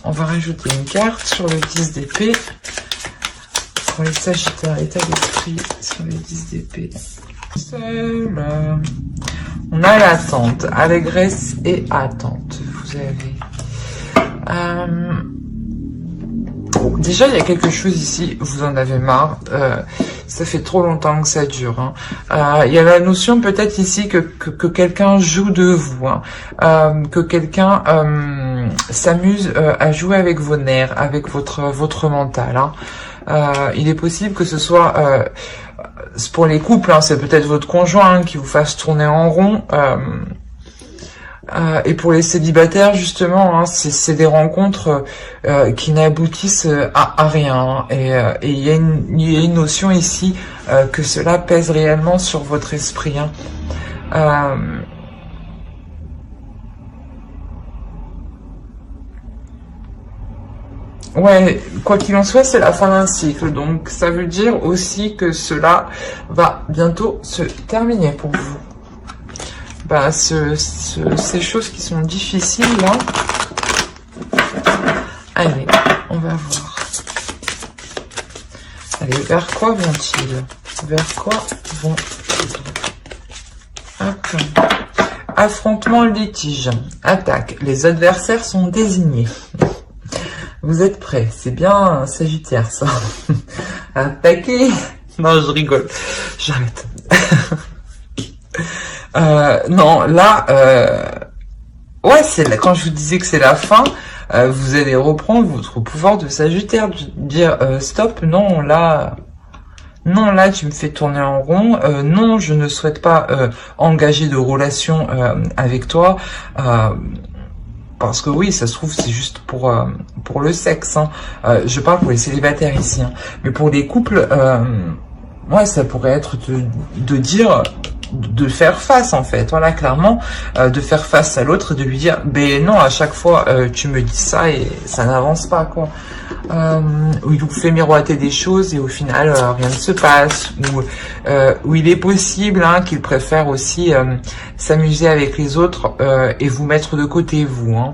On va rajouter une carte sur le 10 d'épée. Pour les Sagittaires, état d'esprit sur les 10 d'épée. Seul. On a l'attente, allégresse et attente. Vous avez... déjà, il y a quelque chose ici, vous en avez marre. Ça fait trop longtemps que ça dure. Hein. Il y a la notion peut-être ici que quelqu'un joue de vous, hein. Que quelqu'un s'amuse à jouer avec vos nerfs, avec votre mental. Hein. Il est possible que ce soit pour les couples, hein, c'est peut-être votre conjoint qui vous fasse tourner en rond. Et pour les célibataires, justement, hein, c'est des rencontres qui n'aboutissent à rien. Et il y a une notion ici que cela pèse réellement sur votre esprit. Hein. Ouais, quoi qu'il en soit, c'est la fin d'un cycle. Donc, ça veut dire aussi que cela va bientôt se terminer pour vous. Bah, ces choses qui sont difficiles, là. Allez, on va voir. Allez, vers quoi vont-ils? Vers quoi vont-ils? Hop. Affrontement, litige, attaque. Les adversaires sont désignés. Vous êtes prêts? C'est bien Sagittaire, ça. Attaquer? Non, je rigole. J'arrête. Non, là, ouais, quand je vous disais que c'est la fin, vous allez reprendre votre pouvoir de Sagittaire, dire stop, non, là, tu me fais tourner en rond, non, je ne souhaite pas engager de relation avec toi, parce que oui, ça se trouve, c'est juste pour le sexe, hein. Je parle pour les célibataires ici, hein. Mais pour les couples, ouais, ça pourrait être de dire... de faire face, en fait, voilà, clairement, de faire face à l'autre, de lui dire, ben non, à chaque fois, tu me dis ça et ça n'avance pas, quoi. Où il vous fait miroiter des choses et au final, rien ne se passe, où il est possible, hein, qu'il préfère aussi s'amuser avec les autres et vous mettre de côté, vous, hein.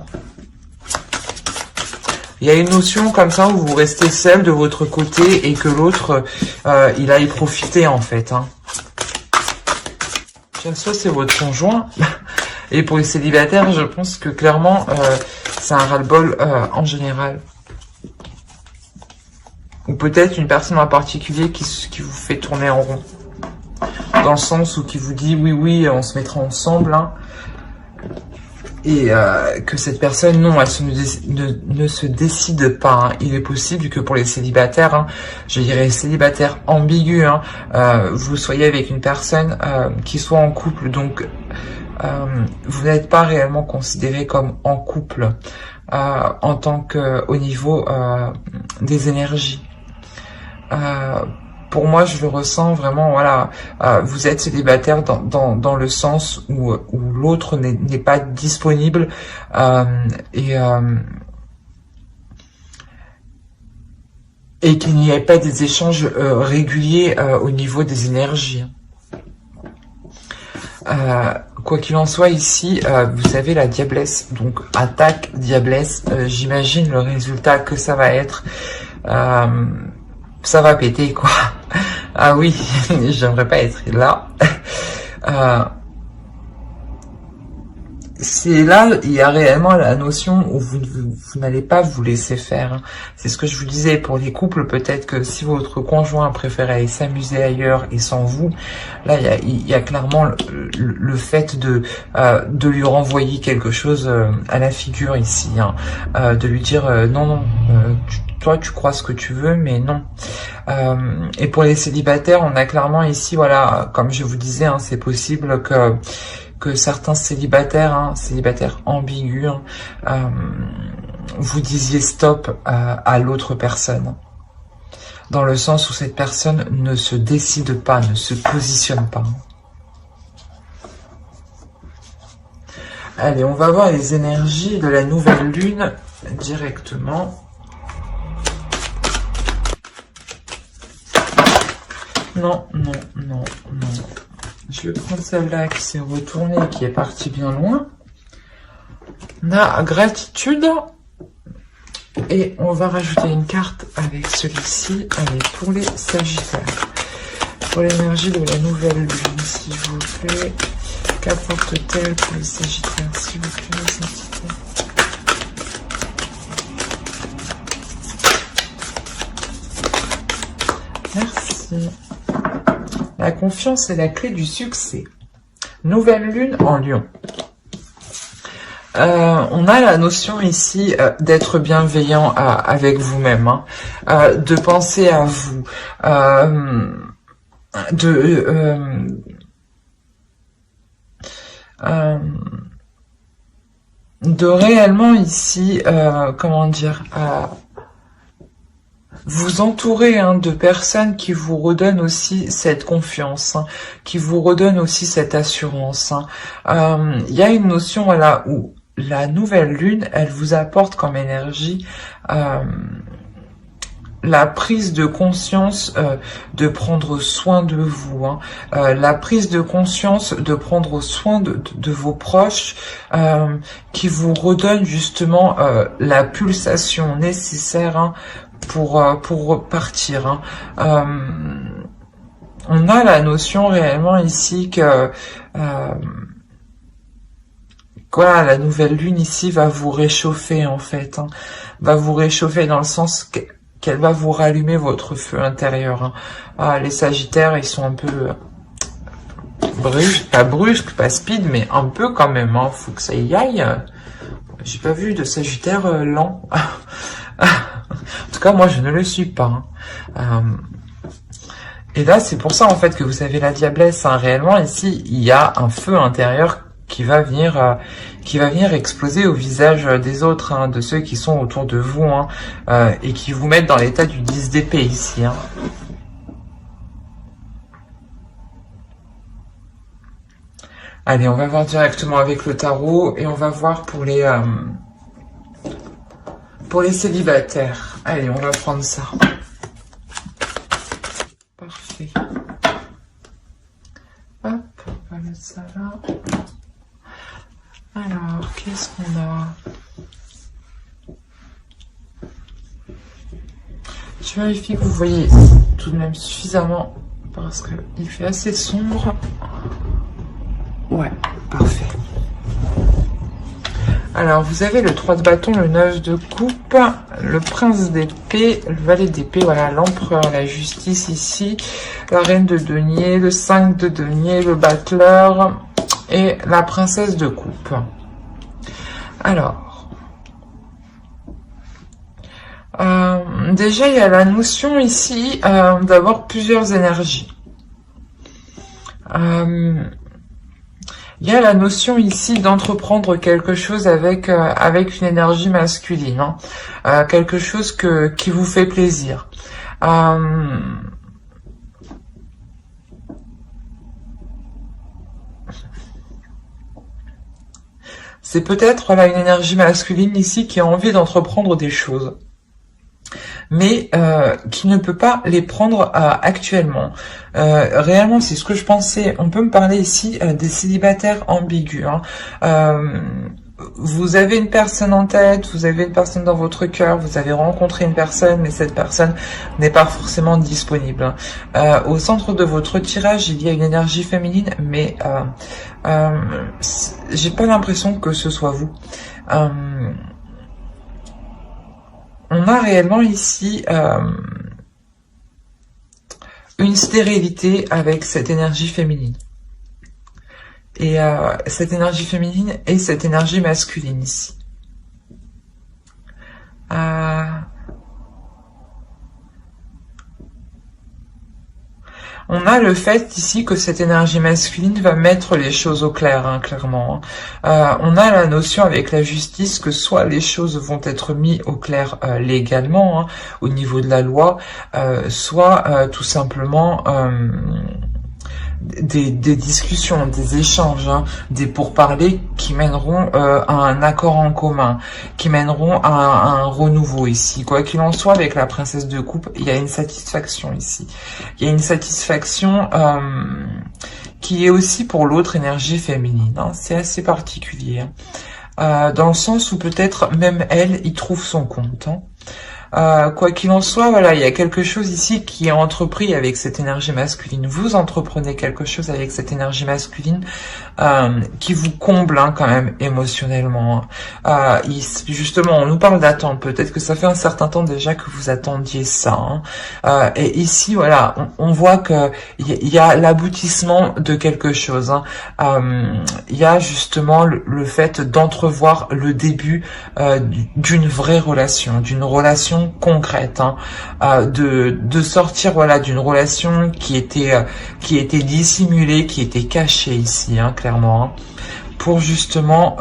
Il y a une notion comme ça où vous restez seul de votre côté et que l'autre, il aille profiter, en fait, hein. Soit c'est votre conjoint, et pour les célibataires, je pense que clairement, c'est un ras-le-bol en général. Ou peut-être une personne en particulier qui vous fait tourner en rond. Dans le sens où qui vous dit, oui, on se mettra ensemble, hein, et que cette personne, non, elle ne se décide pas, hein. Il est possible que pour les célibataires, hein, je dirais célibataires ambigus, hein, vous soyez avec une personne qui soit en couple, donc vous n'êtes pas réellement considéré comme en couple en tant que au niveau des énergies. Pour moi, je le ressens vraiment, voilà, vous êtes célibataire dans le sens où l'autre n'est pas disponible et qu'il n'y ait pas des échanges réguliers au niveau des énergies. Quoi qu'il en soit, ici, vous savez, la diablesse, donc attaque, diablesse, j'imagine le résultat que ça va être. Ça va péter, quoi. Ah oui, j'aimerais pas être là. C'est là, il y a réellement la notion où vous n'allez pas vous laisser faire, hein. C'est ce que je vous disais pour les couples, peut-être que si votre conjoint préfère aller s'amuser ailleurs et sans vous, là il y a clairement le fait de lui renvoyer quelque chose à la figure ici, hein. De lui dire non, toi tu crois ce que tu veux, mais non. Et pour les célibataires, on a clairement ici, voilà, comme je vous disais, hein, c'est possible que certains célibataires, hein, célibataires ambigus, hein, vous disiez stop à l'autre personne. Dans le sens où cette personne ne se décide pas, ne se positionne pas. Allez, on va voir les énergies de la nouvelle lune directement. Non. Je vais prendre celle-là qui s'est retournée, qui est partie bien loin. On a gratitude Et on va rajouter une carte avec celui-ci. Allez, pour les Sagittaires. Pour l'énergie de la nouvelle lune, s'il vous plaît. Qu'apporte-t-elle pour les Sagittaires, s'il vous plaît, les Sagittaires? Merci. La confiance est la clé du succès. Nouvelle lune en Lion. On a la notion ici d'être bienveillant avec vous-même, hein, de penser à vous, de réellement ici, comment dire, vous entourer de personnes qui vous redonnent aussi cette confiance, hein, qui vous redonnent aussi cette assurance. Hein. Y a une notion, voilà, où la nouvelle lune, elle vous apporte comme énergie la prise de conscience de prendre soin de vous, hein, la prise de conscience de prendre soin de vos proches, qui vous redonne justement la pulsation nécessaire, hein, pour repartir. Hein. On a la notion réellement ici que voilà, la nouvelle lune ici va vous réchauffer en fait, hein, va vous réchauffer dans le sens qu'elle va vous rallumer votre feu intérieur. Hein. Ah, les Sagittaires, ils sont un peu brusques, pas speed, mais un peu quand même. Hein. Faut que ça y aille. J'ai pas vu de Sagittaire lent. En tout cas, moi, je ne le suis pas. Hein. Et là, c'est pour ça, en fait, que vous avez la diablesse. Hein. Réellement, ici, il y a un feu intérieur qui va venir exploser au visage des autres, hein, de ceux qui sont autour de vous, hein, et qui vous mettent dans l'état du 10 d'épée ici. Hein. Allez, on va voir directement avec le tarot et on va voir pour les célibataires. Allez, on va prendre ça. Parfait. Hop, on va mettre ça là. Alors, qu'est-ce qu'on a? Je vérifie que vous voyez tout de même suffisamment parce qu'il fait assez sombre. Ouais, parfait. Alors, vous avez le 3 de bâton, le 9 de coupe, le prince d'épée, le valet d'épée, voilà, l'empereur, la justice ici, la reine de denier, le 5 de denier, le battleur et la princesse de coupe. Alors, déjà, il y a la notion ici d'avoir plusieurs énergies. Il y a la notion ici d'entreprendre quelque chose avec une énergie masculine, hein, quelque chose qui vous fait plaisir. C'est peut-être une énergie masculine ici qui a envie d'entreprendre des choses, mais qui ne peut pas les prendre actuellement. Réellement, c'est ce que je pensais. On peut me parler ici des célibataires ambigus. Hein. Vous avez une personne en tête, vous avez une personne dans votre cœur, vous avez rencontré une personne, mais cette personne n'est pas forcément disponible. Au centre de votre tirage, il y a une énergie féminine, mais j'ai pas l'impression que ce soit vous. On a réellement ici une stérilité avec cette énergie féminine. Et cette énergie féminine et cette énergie masculine ici. On a le fait ici que cette énergie masculine va mettre les choses au clair, hein, clairement. On a la notion avec la justice que soit les choses vont être mises au clair légalement, hein, au niveau de la loi, soit tout simplement des discussions, des échanges, hein, des pourparlers qui mèneront à un accord en commun, qui mèneront à un renouveau ici. Quoi qu'il en soit, avec la princesse de coupe, il y a une satisfaction ici. Il y a une satisfaction qui est aussi pour l'autre énergie féminine. Hein. C'est assez particulier. Hein. Dans le sens où peut-être même elle y trouve son compte. Hein. Quoi qu'il en soit, voilà, il y a quelque chose ici qui est entrepris avec cette énergie masculine. Vous entreprenez quelque chose avec cette énergie masculine qui vous comble quand même émotionnellement. Justement, on nous parle d'attente. Peut-être que ça fait un certain temps déjà que vous attendiez ça. Et ici, voilà, on voit que il y a l'aboutissement de quelque chose. Il y a justement le fait d'entrevoir le début d'une vraie relation, d'une relation concrète, de sortir, voilà, d'une relation qui était dissimulée, qui était cachée ici, clairement, pour justement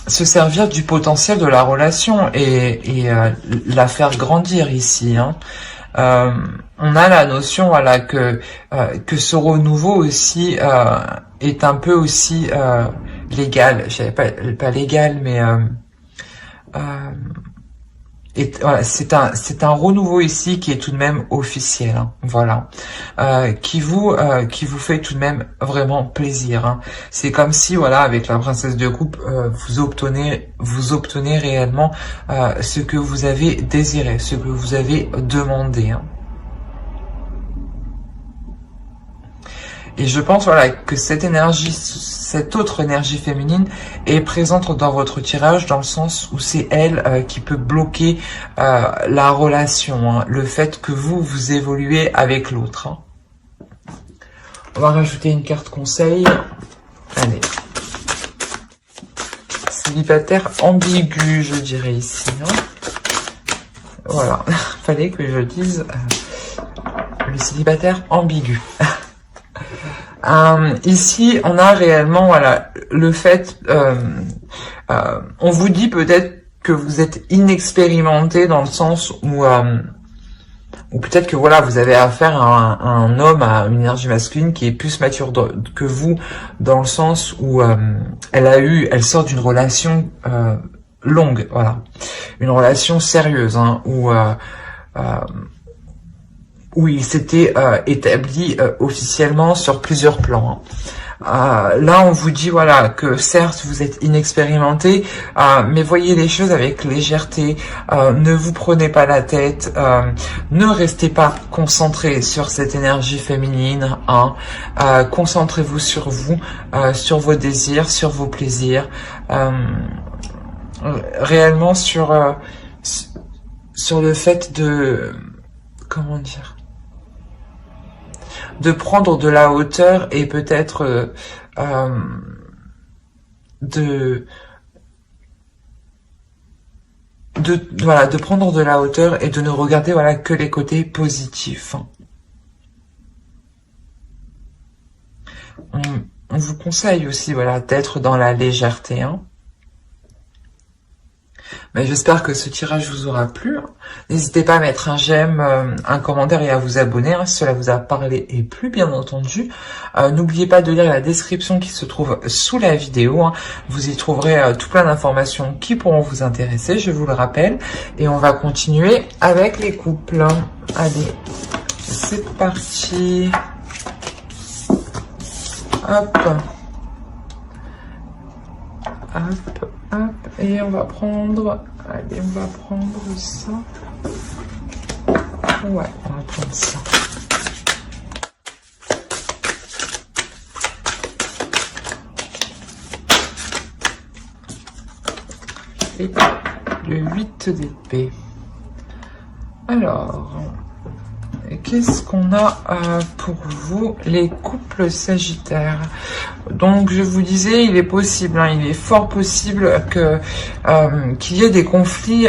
se servir du potentiel de la relation et la faire grandir ici. On a la notion, voilà, que ce renouveau aussi est un peu aussi légal. Je savais pas légal, mais voilà, c'est un renouveau ici qui est tout de même officiel, voilà, qui vous fait tout de même vraiment plaisir. C'est comme si, voilà, avec la princesse de coupe, vous obtenez réellement ce que vous avez désiré, ce que vous avez demandé. Et je pense, voilà, que cette énergie, cette autre énergie féminine est présente dans votre tirage, dans le sens où c'est elle qui peut bloquer la relation, le fait que vous évoluez avec l'autre. On va rajouter une carte conseil. Allez. Célibataire ambigu, je dirais ici. Voilà, fallait que je dise le célibataire ambigu. Ici, on a réellement, voilà, le fait, on vous dit peut-être que vous êtes inexpérimenté dans le sens où peut-être que, voilà, vous avez affaire à un homme, à une énergie masculine qui est plus mature que vous, dans le sens où elle sort d'une relation longue, voilà, une relation sérieuse, où il s'était établi officiellement sur plusieurs plans. Là, on vous dit, voilà, que certes, vous êtes inexpérimenté, mais voyez les choses avec légèreté, ne vous prenez pas la tête, ne restez pas concentré sur cette énergie féminine, concentrez-vous sur vous, sur vos désirs, sur vos plaisirs, réellement sur le fait de, comment dire, de prendre de la hauteur et peut-être de prendre de la hauteur et de ne regarder, voilà, que les côtés positifs. On vous conseille aussi, voilà, d'être dans la légèreté. Mais j'espère que ce tirage vous aura plu. N'hésitez pas à mettre un j'aime, un commentaire et à vous abonner si cela vous a parlé et plu, bien entendu. N'oubliez pas de lire la description qui se trouve sous la vidéo. Vous y trouverez tout plein d'informations qui pourront vous intéresser, je vous le rappelle. Et on va continuer avec les couples. Allez, c'est parti. Hop. Hop, hop, et on va prendre, allez, on va prendre ça. Ouais, on va prendre ça. Et le 8 d'épée. Alors, qu'est-ce qu'on a pour vous, les couples sagittaires? Donc, je vous disais, il est possible, il est fort possible que qu'il y ait des conflits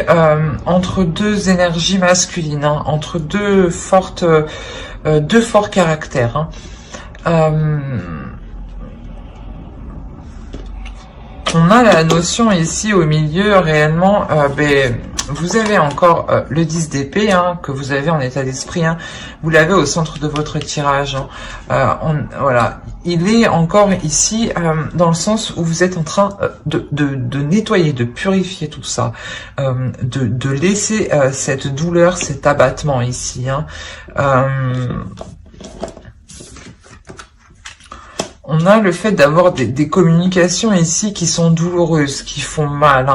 entre deux énergies masculines, entre deux forts caractères. On a la notion ici au milieu réellement, vous avez encore le 10 d'épée que vous avez en état d'esprit, vous l'avez au centre de votre tirage. Voilà, il est encore ici dans le sens où vous êtes en train de nettoyer, de purifier tout ça, de laisser cette douleur, cet abattement ici. On a le fait d'avoir des communications ici qui sont douloureuses, qui font mal,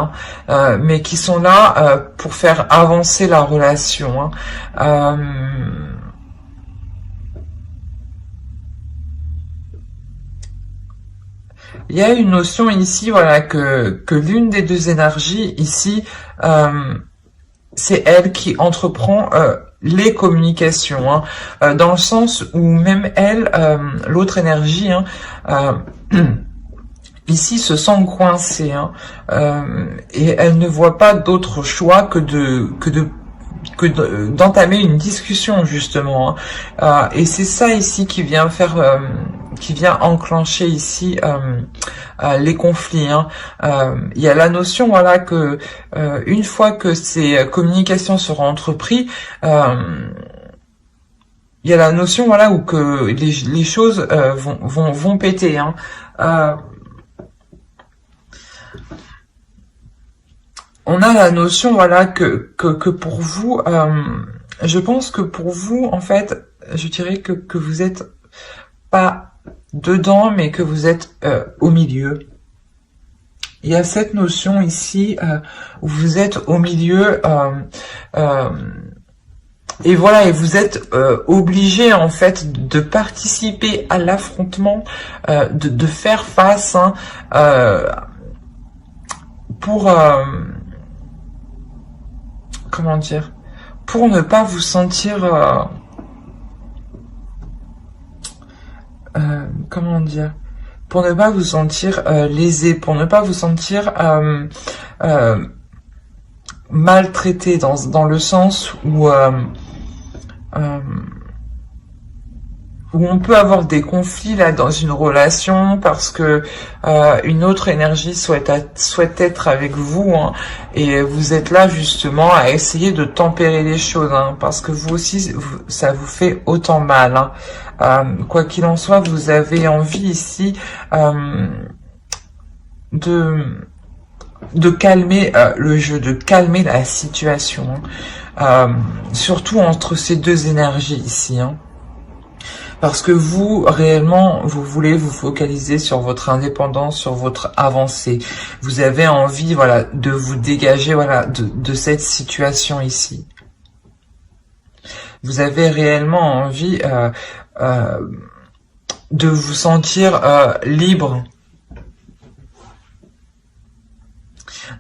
hein, mais qui sont là pour faire avancer la relation. Hein. Il y a une notion ici, voilà, que l'une des deux énergies ici, c'est elle qui entreprend les communications, hein, dans le sens où même elle, l'autre énergie, hein, ici se sent coincée, hein, et elle ne voit pas d'autre choix que d'entamer une discussion justement, hein. Et c'est ça ici qui vient faire, qui vient enclencher ici les conflits, hein. Il y a la notion, voilà, que une fois que ces communications seront entreprises, il y a la notion, voilà, où que les choses vont péter, hein. On a la notion, voilà, que pour vous, je pense que pour vous, en fait, je dirais que vous êtes pas dedans, mais que vous êtes au milieu. Il y a cette notion ici où vous êtes au milieu, et voilà, et vous êtes obligé en fait de participer à l'affrontement, de faire face, hein, pour comment dire, pour ne pas vous sentir comment dire, pour ne pas vous sentir lésé, pour ne pas vous sentir maltraité, dans le sens où on peut avoir des conflits là dans une relation parce que une autre énergie souhaite être avec vous, hein, et vous êtes là justement à essayer de tempérer les choses, hein, parce que vous aussi ça vous fait autant mal, hein. Quoi qu'il en soit, vous avez envie ici de calmer le jeu, de calmer la situation, hein, surtout entre ces deux énergies ici, hein. Parce que vous, réellement, vous voulez vous focaliser sur votre indépendance, sur votre avancée. Vous avez envie, voilà, de vous dégager, voilà, de cette situation ici. Vous avez réellement envie de vous sentir libre.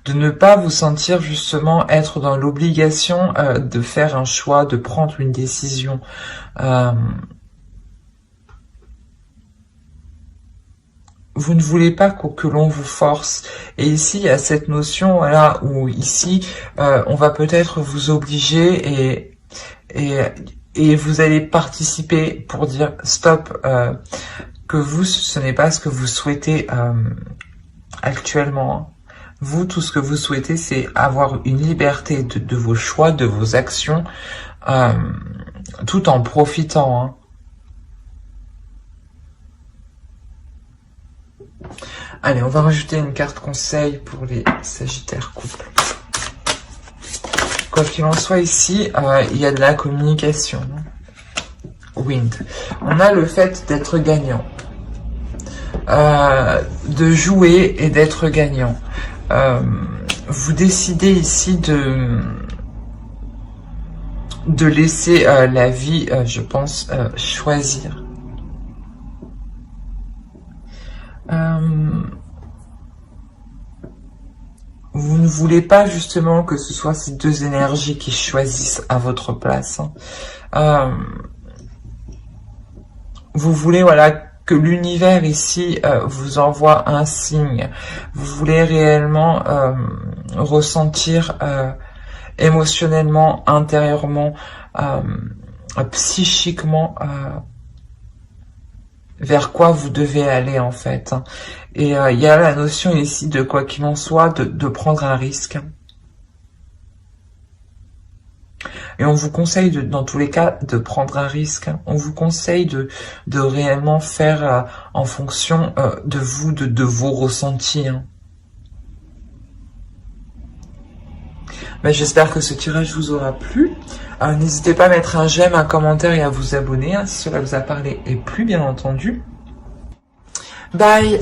De ne pas vous sentir justement être dans l'obligation de faire un choix, de prendre une décision. Vous ne voulez pas que l'on vous force. Et ici, il y a cette notion, voilà, où ici, on va peut-être vous obliger et vous allez participer pour dire stop, que vous, ce n'est pas ce que vous souhaitez actuellement. Vous, tout ce que vous souhaitez, c'est avoir une liberté de vos choix, de vos actions, tout en profitant, hein. Allez, on va rajouter une carte conseil pour les Sagittaires couples. Quoi qu'il en soit, ici, il y a de la communication. Wind. On a le fait d'être gagnant. De jouer et d'être gagnant. Vous décidez ici de laisser la vie, je pense, choisir. Vous ne voulez pas justement que ce soit ces deux énergies qui choisissent à votre place, hein. Vous voulez, voilà, que l'univers ici vous envoie un signe. Vous voulez réellement ressentir émotionnellement, intérieurement, psychiquement, vers quoi vous devez aller en fait. Et il y a la notion ici de quoi qu'il en soit, de prendre un risque. Et on vous conseille, dans tous les cas, de prendre un risque. On vous conseille de réellement faire en fonction de vous, de vos ressentis. Ben, j'espère que ce tirage vous aura plu. N'hésitez pas à mettre un j'aime, un commentaire et à vous abonner, hein, si cela vous a parlé et plu, bien entendu. Bye.